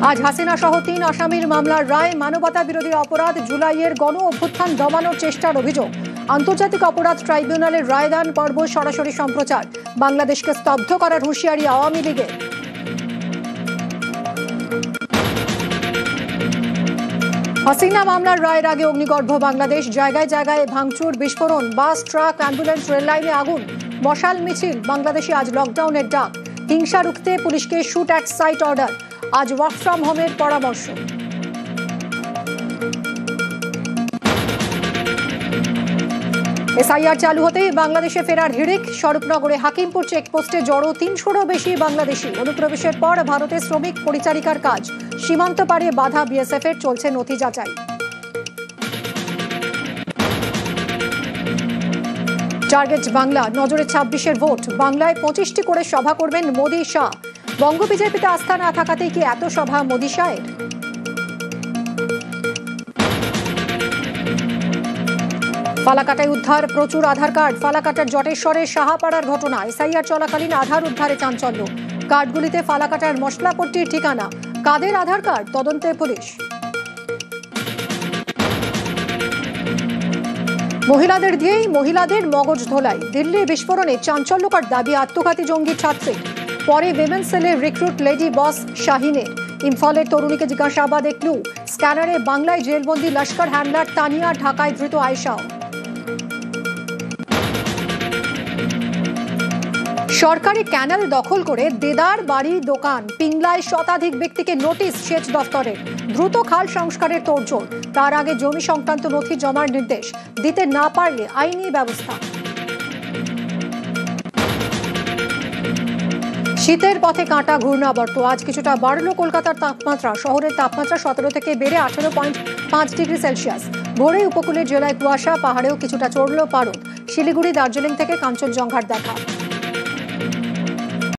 আজ হাসিনা সহ ৩ আসামির মামলার রায়। মানবতা বিরোধী অপরাধ, জুলাইয়ের গণ অভ্যুত্থান দমানোর চেষ্টার অভিযোগ। আন্তর্জাতিক অপরাধ ট্রাইব্যুনালের রায়দান পর্ব সরাসরি সম্প্রচার। বাংলাদেশকে স্তব্ধ করার হুঁশিয়ারি আওয়ামী লীগের। হাসিনা মামলার রায়ের আগে অগ্নিগর্ভ বাংলাদেশ। জায়গায় জায়গায় ভাঙচুর, বিস্ফোরণ, বাস, ট্রাক, অ্যাম্বুলেন্স, রেললাইনে আগুন, মশাল মিছিল। বাংলাদেশে আজ লকডাউনের ডাক। হিংসা রুখতে পুলিশকে শুট অ্যাট সাইট অর্ডার। আজ ওয়ার্ক ফ্রম হোমের পরামর্শ। এসআইআর চালু হতেই বাংলাদেশে ফেরার হিড়িক। স্বরূপনগরে হাকিমপুর চেকপোস্টে জড়ো ৩০০রও বেশি বাংলাদেশি। অনুপ্রবেশের পর ভারতে শ্রমিক পরিচারিকার কাজ। সীমান্ত পারে বাধা বিএসএফ এর, চলছে নথি যাচাই। টার্গেট বাংলা, নজরে ২৬-এর ভোট। বাংলায় ২৫টি করে সভা করবেন মোদি শাহ। বঙ্গ বিজেপিতে আস্থা না থাকাতেই কি এত সভা মোদি শাহের? ফালাকাটায় উদ্ধার প্রচুর আধার কার্ড। ফালাকাটার জটেশ্বরের সাহাপাড়ার ঘটনা। এসআইআর চলাকালীন আধার উদ্ধারে চাঞ্চল্য। কার্ডগুলিতে ফালাকাটার মশলাপট্টির ঠিকানা। কাদের আধার কার্ড, তদন্তে পুলিশ। মহিলাদের দিয়েই মহিলাদের মগজ ধোলাই। দিল্লি বিস্ফোরণে চাঞ্চল্যকর দাবি আত্মঘাতী জঙ্গি ছাত্রী। পরে উইমেন সেলের রিক্রুট লেডি বস শাহিনের। ইম্ফলের তরুণীকে জিজ্ঞাসাবাদে ক্লু। স্ক্যানারে বাংলায় জেলবন্দি লস্কর হ্যান্ডলার তানিয়া, ঢাকায় ধৃত আয়েশাও। সরকারি ক্যানেল দখল করে দেদার বাড়ি, দোকান। পিংলায় শতাধিক ব্যক্তিকে নোটিশ সেচ দফতরের। দ্রুত খাল সংস্কারের তোড়জোড়। তার আগে জমি সংক্রান্ত নথি জমার নির্দেশ। দিতে না পারলে আইনি ব্যবস্থা। শীতের পথে কাঁটা ঘূর্ণাবর্ত। আজ কিছুটা বাড়ল কলকাতার তাপমাত্রা। শহরের তাপমাত্রা ১৭ থেকে বেড়ে ১৮.৫ ডিগ্রি সেলসিয়াস। ভোরে উপকূলের জেলায় কুয়াশা, পাহাড়েও কিছুটা চড়ল পারদ। শিলিগুড়ি, দার্জিলিং থেকে কাঞ্চনজঙ্ঘার দেখা।